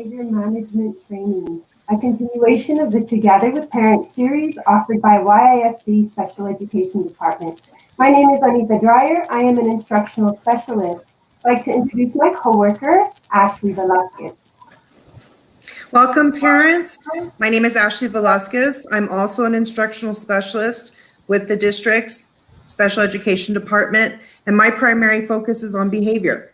Behavior Management Training, a continuation of the Together with Parents series offered by YISD Special Education Department. My name is Ysleta Dreyer. I am an instructional specialist. I'd like to introduce my coworker, Ashley Velasquez. Welcome, parents. My name is Ashley Velasquez. I'm also an instructional specialist with the district's Special Education Department, and my primary focus is on behavior.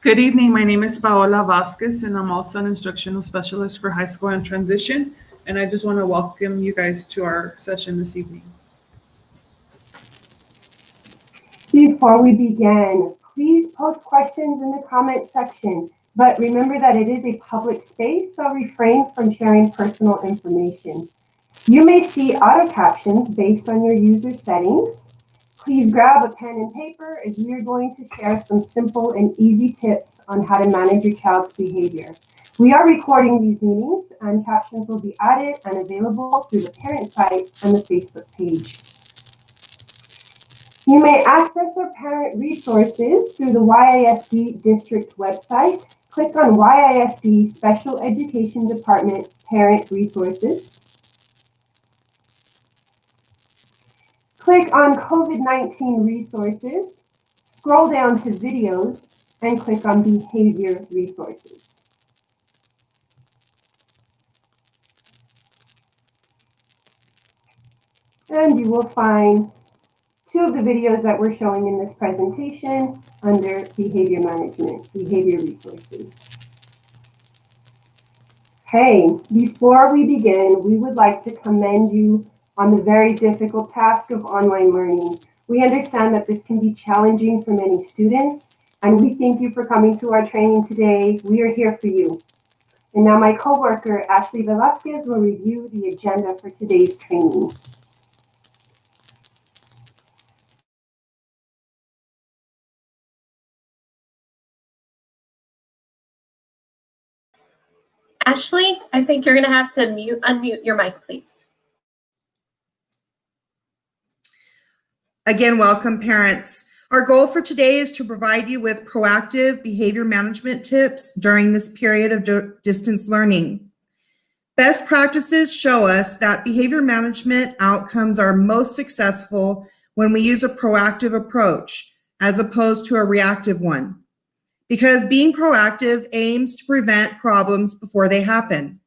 Good evening. My name is Paola Vasquez, and I'm also an instructional specialist for high school and transition. And I just want to welcome you guys to our session this evening. Before we begin, please post questions in the comment section. But remember that it is a public space, so refrain from sharing personal information. You may see auto captions based on your user settings. Please grab a pen and paper as we are going to share some simple and easy tips on how to manage your child's behavior. We are recording these meetings and captions will be added and available through the parent site and the Facebook page. You may access our parent resources through the YISD district website. Click on YISD Special Education Department Parent Resources. Click on COVID-19 resources, scroll down to videos, and click on behavior resources. And you will find two of the videos that we're showing in this presentation under behavior management, behavior resources. Okay, before we begin, we would like to commend you on the very difficult task of online learning. We understand that this can be challenging for many students, and we thank you for coming to our training today. We are here for you. And now my coworker, Ashley Velasquez, will review the agenda for today's training. Ashley, I think you're going to have to unmute your mic, please. Again, welcome, parents. Our goal for today is to provide you with proactive behavior management tips during this period of distance learning. Best practices show us that behavior management outcomes are most successful when we use a proactive approach as opposed to a reactive one, because being proactive aims to prevent problems before they happen.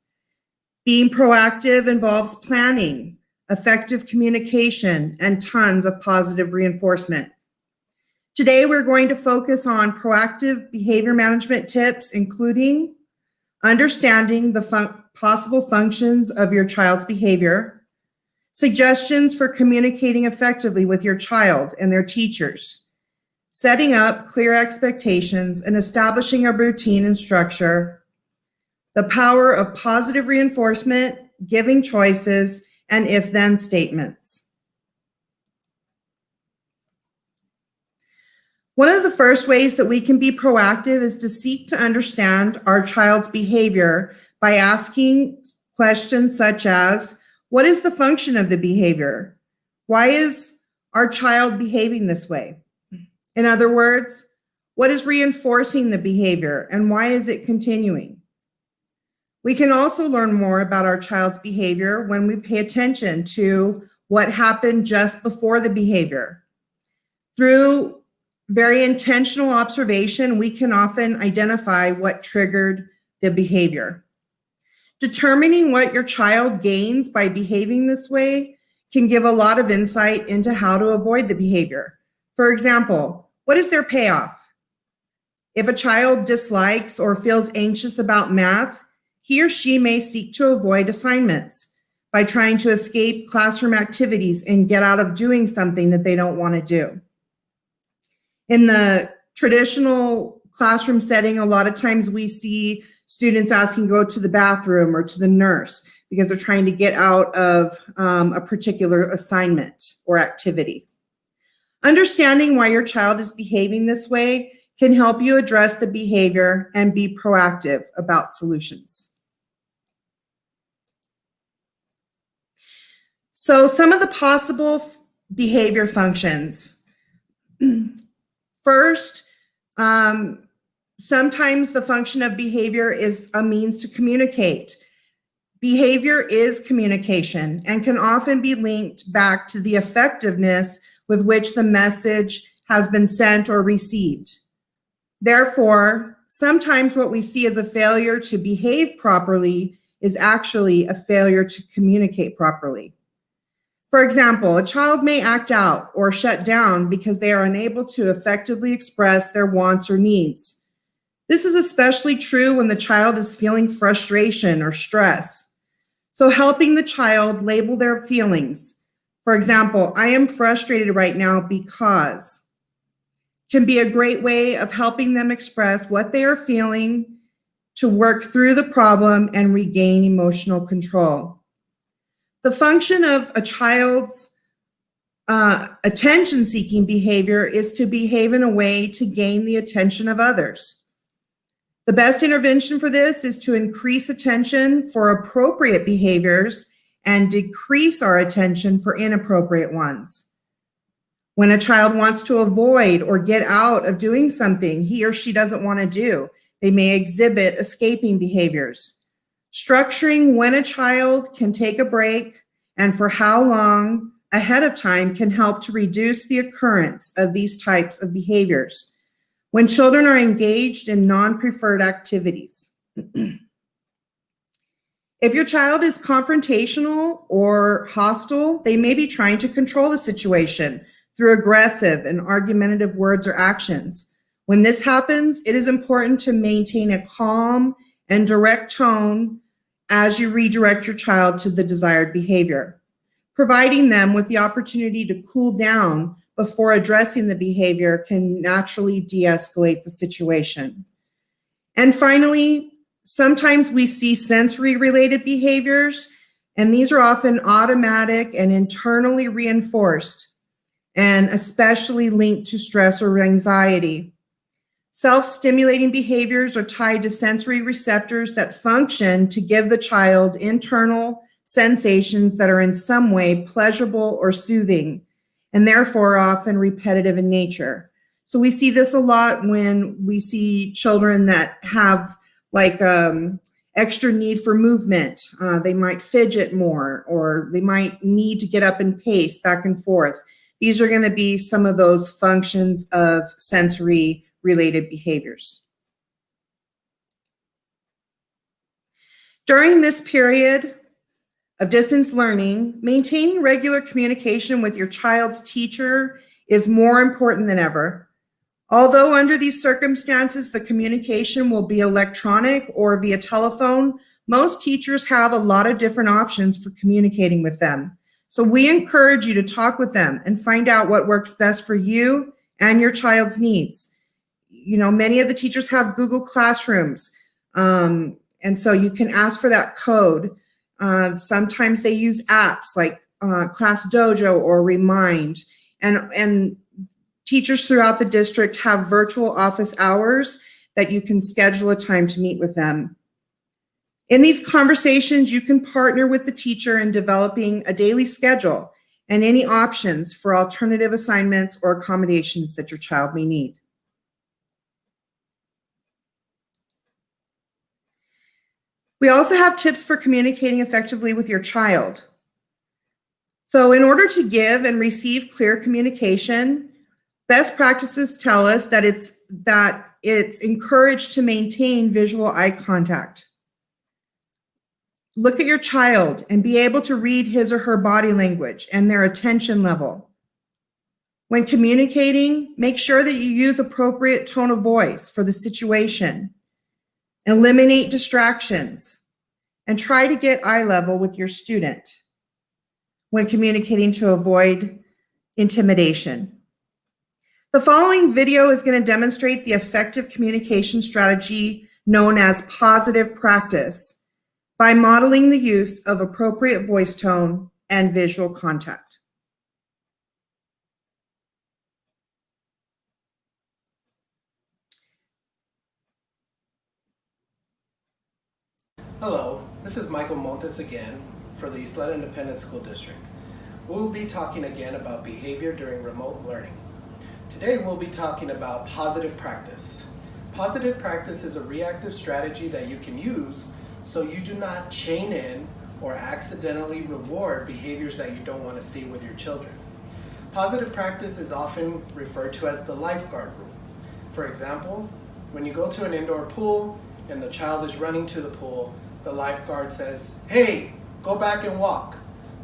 Being proactive involves planning, effective communication, and tons of positive reinforcement. Today, we're going to focus on proactive behavior management tips, including understanding the possible functions of your child's behavior, suggestions for communicating effectively with your child and their teachers, setting up clear expectations and establishing a routine and structure, the power of positive reinforcement, giving choices, and if-then statements. One of the first ways that we can be proactive is to seek to understand our child's behavior by asking questions such as, what is the function of the behavior? Why is our child behaving this way? In other words, what is reinforcing the behavior and why is it continuing? We can also learn more about our child's behavior when we pay attention to what happened just before the behavior. Through very intentional observation, we can often identify what triggered the behavior. Determining what your child gains by behaving this way can give a lot of insight into how to avoid the behavior. For example, what is their payoff? If a child dislikes or feels anxious about math, he or she may seek to avoid assignments by trying to escape classroom activities and get out of doing something that they don't want to do. In the traditional classroom setting, a lot of times we see students asking to go to the bathroom or to the nurse because they're trying to get out of a particular assignment or activity. Understanding why your child is behaving this way can help you address the behavior and be proactive about solutions. So some of the possible behavior functions. First, Sometimes the function of behavior is a means to communicate. Behavior is communication and can often be linked back to the effectiveness with which the message has been sent or received. Therefore, sometimes what we see as a failure to behave properly is actually a failure to communicate properly. For example, a child may act out or shut down because they are unable to effectively express their wants or needs. This is especially true when the child is feeling frustration or stress. So helping the child label their feelings. For example, I am frustrated right now because can be a great way of helping them express what they are feeling to work through the problem and regain emotional control. The function of a child's attention-seeking behavior is to behave in a way to gain the attention of others. The best intervention for this is to increase attention for appropriate behaviors and decrease our attention for inappropriate ones. When a child wants to avoid or get out of doing something he or she doesn't want to do, they may exhibit escaping behaviors. Structuring when a child can take a break and for how long ahead of time can help to reduce the occurrence of these types of behaviors when children are engaged in non-preferred activities. If your child is confrontational or hostile, they may be trying to control the situation through aggressive and argumentative words or actions. When this happens, it is important to maintain a calm and direct tone as you redirect your child to the desired behavior, providing them with the opportunity to cool down before addressing the behavior can naturally de-escalate the situation. And finally, sometimes we see sensory-related behaviors, and these are often automatic and internally reinforced, and especially linked to stress or anxiety. Self-stimulating behaviors are tied to sensory receptors that function to give the child internal sensations that are in some way pleasurable or soothing, and therefore often repetitive in nature. So we see this a lot when we see children that have extra need for movement. They might fidget more, or they might need to get up and pace back and forth. These are going to be some of those functions of sensory related behaviors. During this period of distance learning, maintaining regular communication with your child's teacher is more important than ever. Although under these circumstances, the communication will be electronic or via telephone, most teachers have a lot of different options for communicating with them. So we encourage you to talk with them and find out what works best for you and your child's needs. You know, many of the teachers have Google Classrooms, and so you can ask for that code. Sometimes they use apps like Class Dojo or Remind, and teachers throughout the district have virtual office hours that you can schedule a time to meet with them. In these conversations, you can partner with the teacher in developing a daily schedule and any options for alternative assignments or accommodations that your child may need. We also have tips for communicating effectively with your child. So in order to give and receive clear communication, best practices tell us that it's encouraged to maintain visual eye contact. Look at your child and be able to read his or her body language and their attention level. When communicating, make sure that you use appropriate tone of voice for the situation. Eliminate distractions and try to get eye level with your student when communicating to avoid intimidation. The following video is going to demonstrate the effective communication strategy known as positive practice by modeling the use of appropriate voice tone and visual contact. Hello, this is Michael Montes again for the Ysleta Independent School District. We'll be talking again about behavior during remote learning. Today we'll be talking about positive practice. Positive practice is a reactive strategy that you can use so you do not chain in or accidentally reward behaviors that you don't want to see with your children. Positive practice is often referred to as the lifeguard rule. For example, when you go to an indoor pool and the child is running to the pool, the lifeguard says, "Hey, go back and walk."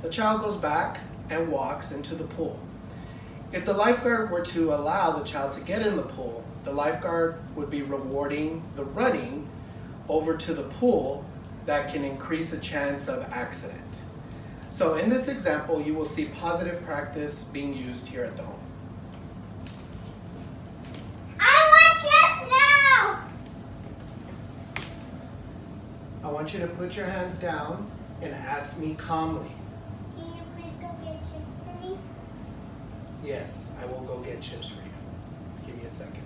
The child goes back and walks into the pool. If the lifeguard were to allow the child to get in the pool, the lifeguard would be rewarding the running over to the pool that can increase a chance of accident. So in this example, you will see positive practice being used here at the home. I want chips now! I want you to put your hands down and ask me calmly. Can you please go get chips for me? Yes, I will go get chips for you. Give me a second.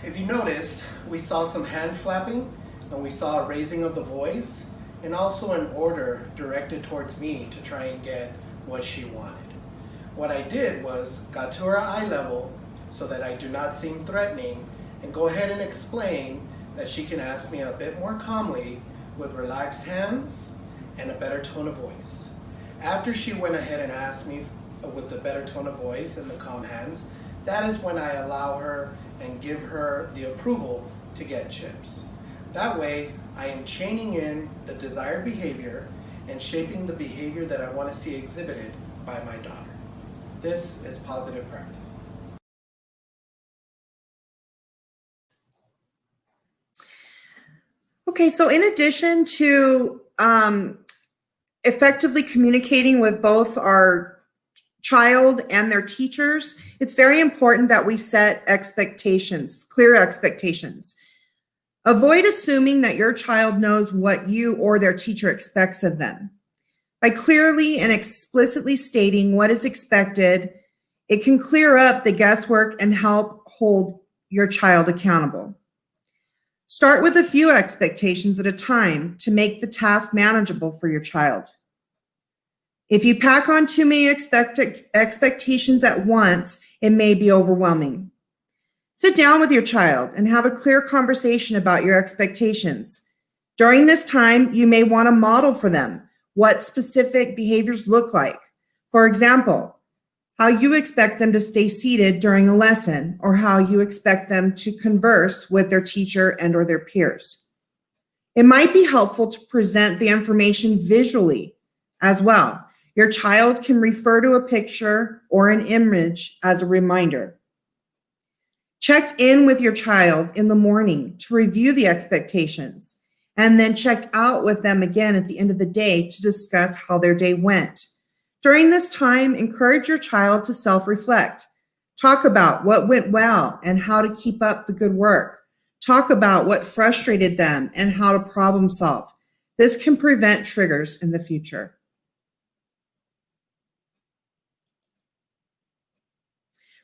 If you noticed, we saw some hand flapping and we saw a raising of the voice and also an order directed towards me to try and get what she wanted. What I did was got to her eye level so that I do not seem threatening and go ahead and explain that she can ask me a bit more calmly with relaxed hands and a better tone of voice. After she went ahead and asked me with the better tone of voice and the calm hands, that is when I allow her and give her the approval to get chips. That way, I am chaining in the desired behavior and shaping the behavior that I want to see exhibited by my daughter. This is positive practice. Okay, so in addition to effectively communicating with both our child and their teachers, it's very important that we set expectations, clear expectations. Avoid assuming that your child knows what you or their teacher expects of them. By clearly and explicitly stating what is expected, it can clear up the guesswork and help hold your child accountable. Start with a few expectations at a time to make the task manageable for your child. If you pack on too many expectations at once, it may be overwhelming. Sit down with your child and have a clear conversation about your expectations. During this time, you may want to model for them what specific behaviors look like. For example, how you expect them to stay seated during a lesson, or how you expect them to converse with their teacher and or their peers. It might be helpful to present the information visually as well. Your child can refer to a picture or an image as a reminder. Check in with your child in the morning to review the expectations, and then check out with them again at the end of the day to discuss how their day went. During this time, encourage your child to self-reflect. Talk about what went well and how to keep up the good work. Talk about what frustrated them and how to problem solve. This can prevent triggers in the future.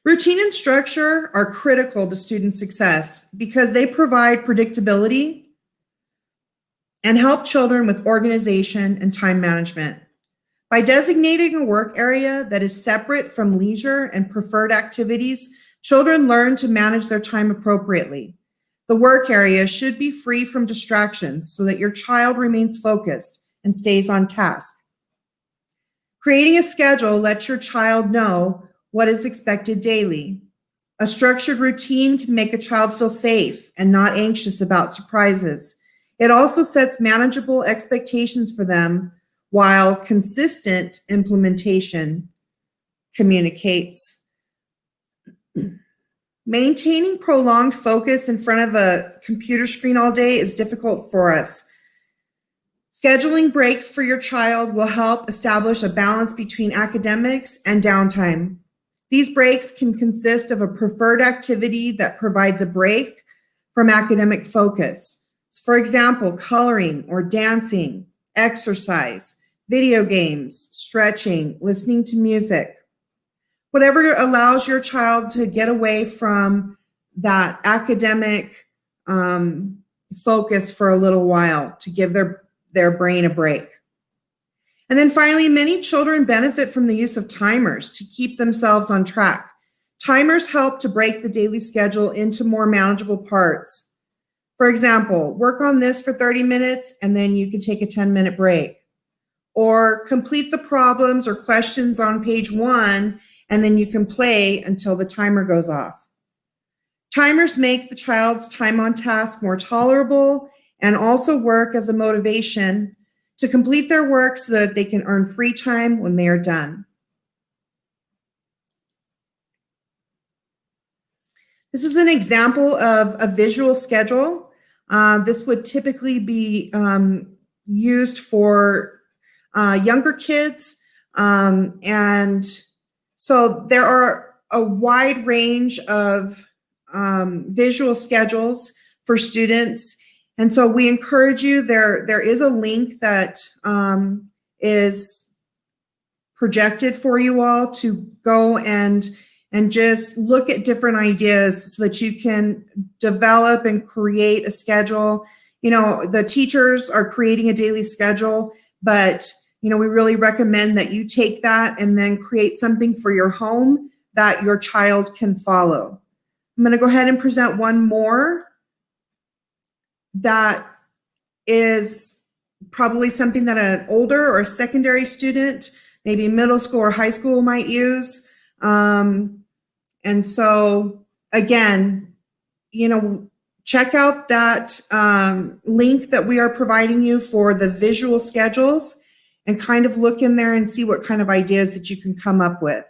Routine and structure are critical to student success because they provide predictability and help children with organization and time management. By designating a work area that is separate from leisure and preferred activities, children learn to manage their time appropriately. The work area should be free from distractions so that your child remains focused and stays on task. Creating a schedule lets your child know what is expected daily. A structured routine can make a child feel safe and not anxious about surprises. It also sets manageable expectations for them, while consistent implementation communicates. Maintaining prolonged focus in front of a computer screen all day is difficult for us. Scheduling breaks for your child will help establish a balance between academics and downtime. These breaks can consist of a preferred activity that provides a break from academic focus. For example, coloring or dancing, exercise, video games, stretching, listening to music. Whatever allows your child to get away from that academic focus for a little while to give their brain a break. And then finally, many children benefit from the use of timers to keep themselves on track. Timers help to break the daily schedule into more manageable parts. For example, work on this for 30 minutes and then you can take a 10-minute break. Or complete the problems or questions on page 1 and then you can play until the timer goes off. Timers make the child's time on task more tolerable and also work as a motivation to complete their work so that they can earn free time when they are done. This is an example of a visual schedule. This would typically be used for younger kids. And so there are a wide range of visual schedules for students. And so we encourage you, there is a link that is projected for you all to go and just look at different ideas so that you can develop and create a schedule. You know, the teachers are creating a daily schedule, but you know, we really recommend that you take that and then create something for your home that your child can follow. I'm going to go ahead and present one more that is probably something that an older or a secondary student, maybe middle school or high school, might use. And so again, you know, check out that link that we are providing you for the visual schedules and kind of look in there and see what kind of ideas that you can come up with.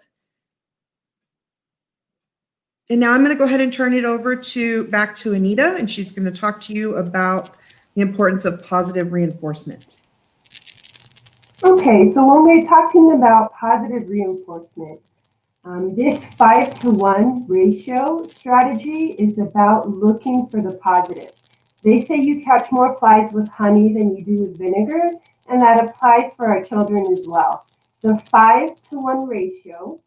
And now I'm going to go ahead and turn it over back to Anita, and she's going to talk to you about the importance of positive reinforcement. Okay, so when we're talking about positive reinforcement, this 5-to-1 ratio strategy is about looking for the positive. They say you catch more flies with honey than you do with vinegar, and that applies for our children as well. The 5-to-1 ratio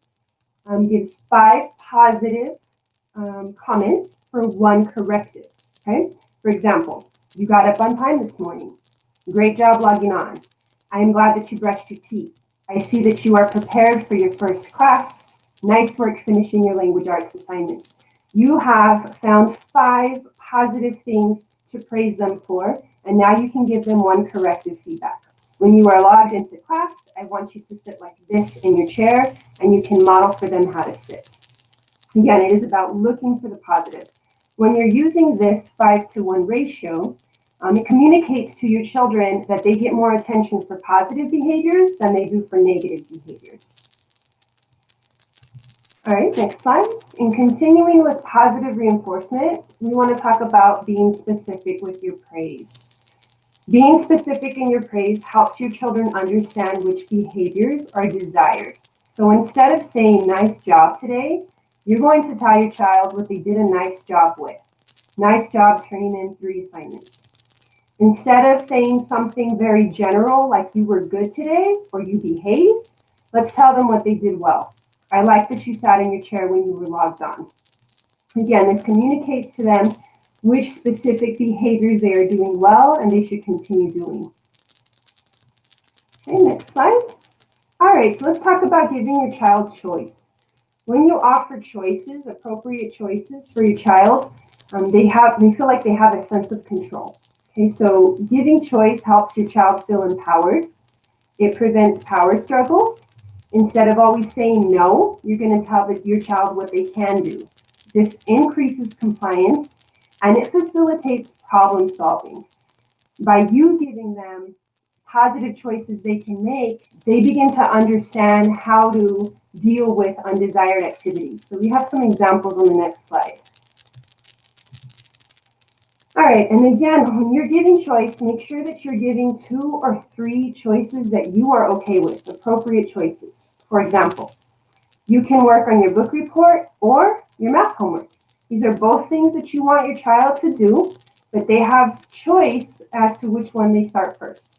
gives 5 positive comments for 1 corrective, okay? For example, you got up on time this morning. Great job logging on. I am glad that you brushed your teeth. I see that you are prepared for your first class. Nice work finishing your language arts assignments. You have found 5 positive things to praise them for, and now you can give them 1 corrective feedback. When you are logged into class, I want you to sit like this in your chair, and you can model for them how to sit. Again, it is about looking for the positive. When you're using this 5-to-1 ratio, it communicates to your children that they get more attention for positive behaviors than they do for negative behaviors. All right, next slide. In continuing with positive reinforcement, we want to talk about being specific with your praise. Being specific in your praise helps your children understand which behaviors are desired. So instead of saying, nice job today, you're going to tell your child what they did a nice job with. Nice job turning in 3 assignments. Instead of saying something very general like you were good today or you behaved, let's tell them what they did well. I like that you sat in your chair when you were logged on. Again, this communicates to them which specific behaviors they are doing well and they should continue doing. Okay, next slide. All right, so let's talk about giving your child choice. When you offer choices, appropriate choices for your child, they feel like they have a sense of control. Okay, so giving choice helps your child feel empowered. It prevents power struggles. Instead of always saying no, you're going to tell your child what they can do. This increases compliance and it facilitates problem solving. By you giving them positive choices they can make, they begin to understand how to deal with undesired activities. So we have some examples on the next slide. All right, and again, when you're giving choice, make sure that you're giving 2 or 3 choices that you are okay with, appropriate choices. For example, you can work on your book report or your math homework. These are both things that you want your child to do, but they have choice as to which one they start first.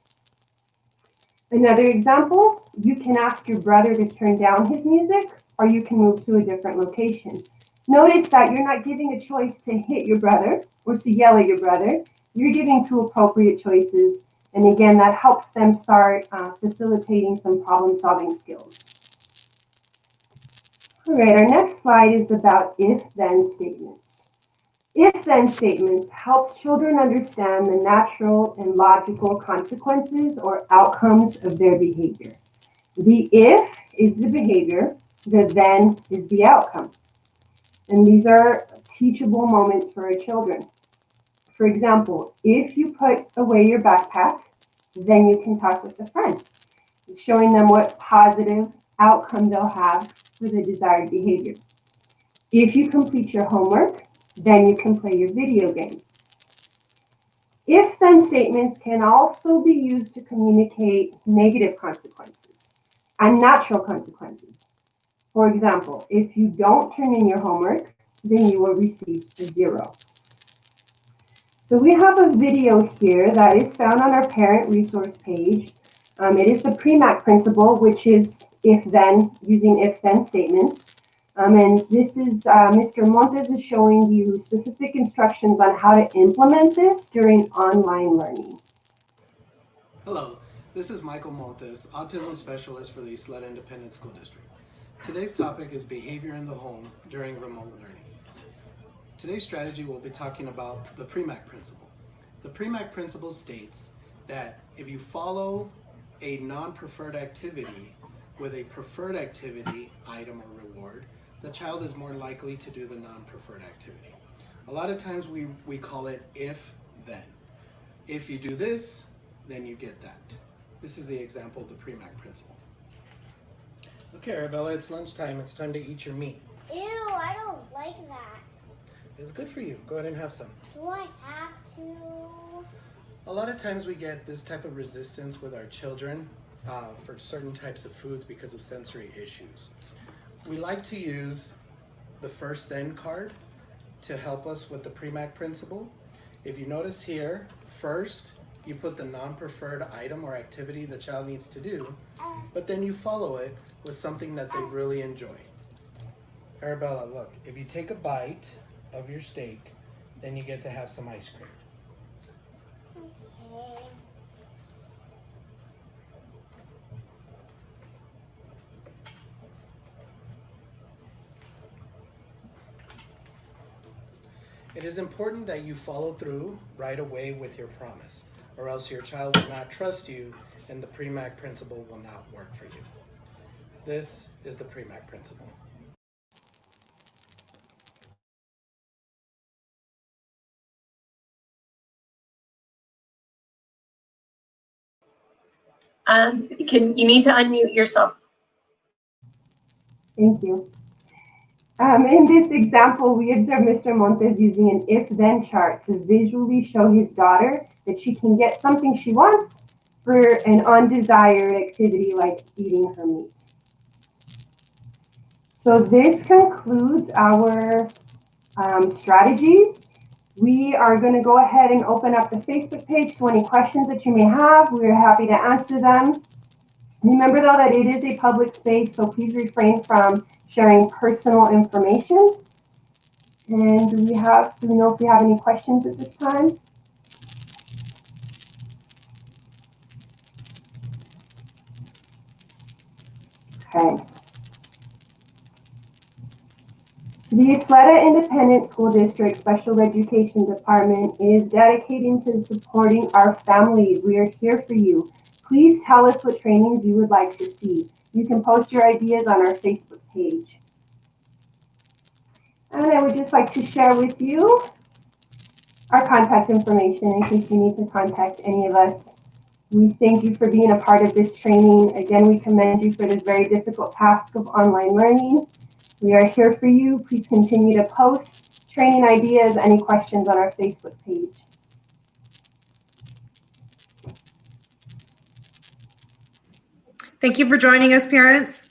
Another example, you can ask your brother to turn down his music, or you can move to a different location. Notice that you're not giving a choice to hit your brother or to yell at your brother. You're giving 2 appropriate choices. And again, that helps them start facilitating some problem-solving skills. All right, our next slide is about if-then statements. If-then statements helps children understand the natural and logical consequences or outcomes of their behavior. The if is the behavior, the then is the outcome. And these are teachable moments for our children. For example, if you put away your backpack, then you can talk with a friend. It's showing them what positive outcome they'll have for the desired behavior. If you complete your homework, then you can play your video game. If-then statements can also be used to communicate negative consequences and natural consequences. For example, if you don't turn in your homework, then you will receive a 0. So we have a video here that is found on our parent resource page. It is the PREMAC principle, which is if-then, using if-then statements. And this is Mr. Montes is showing you specific instructions on how to implement this during online learning. Hello, this is Michael Montes, Autism Specialist for the Ysleta Independent School District. Today's topic is behavior in the home during remote learning. Today's strategy will be talking about the PREMAC principle. The PREMAC principle states that if you follow a non-preferred activity with a preferred activity, item, or reward, the child is more likely to do the non-preferred activity. A lot of times we call it if-then. If you do this, then you get that. This is the example of the PREMAC principle. Okay, Arabella, it's lunchtime. It's time to eat your meat. Ew, I don't like that. It's good for you. Go ahead and have some. Do I have to? A lot of times we get this type of resistance with our children for certain types of foods because of sensory issues. We like to use the first then card to help us with the PREMAC principle. If you notice here, first you put the non-preferred item or activity the child needs to do, but then you follow it with something that they really enjoy. Arabella, look, if you take a bite of your steak, then you get to have some ice cream. Okay. It is important that you follow through right away with your promise, or else your child will not trust you and the PREMAC principle will not work for you. This is the PREMAC principle. You need to unmute yourself. Thank you. In this example, we observe Mr. Montes using an if-then chart to visually show his daughter that she can get something she wants for an undesired activity like eating her meat. So this concludes our strategies. We are going to go ahead and open up the Facebook page to any questions that you may have. We are happy to answer them. Remember, though, that it is a public space, so please refrain from sharing personal information. And do we know if we have any questions at this time? Okay. So the Ysleta Independent School District Special Education Department is dedicated to supporting our families. We are here for you. Please tell us what trainings you would like to see. You can post your ideas on our Facebook page. And I would just like to share with you our contact information in case you need to contact any of us. We thank you for being a part of this training. Again, we commend you for this very difficult task of online learning. We are here for you. Please continue to post training ideas, any questions on our Facebook page. Thank you for joining us, parents.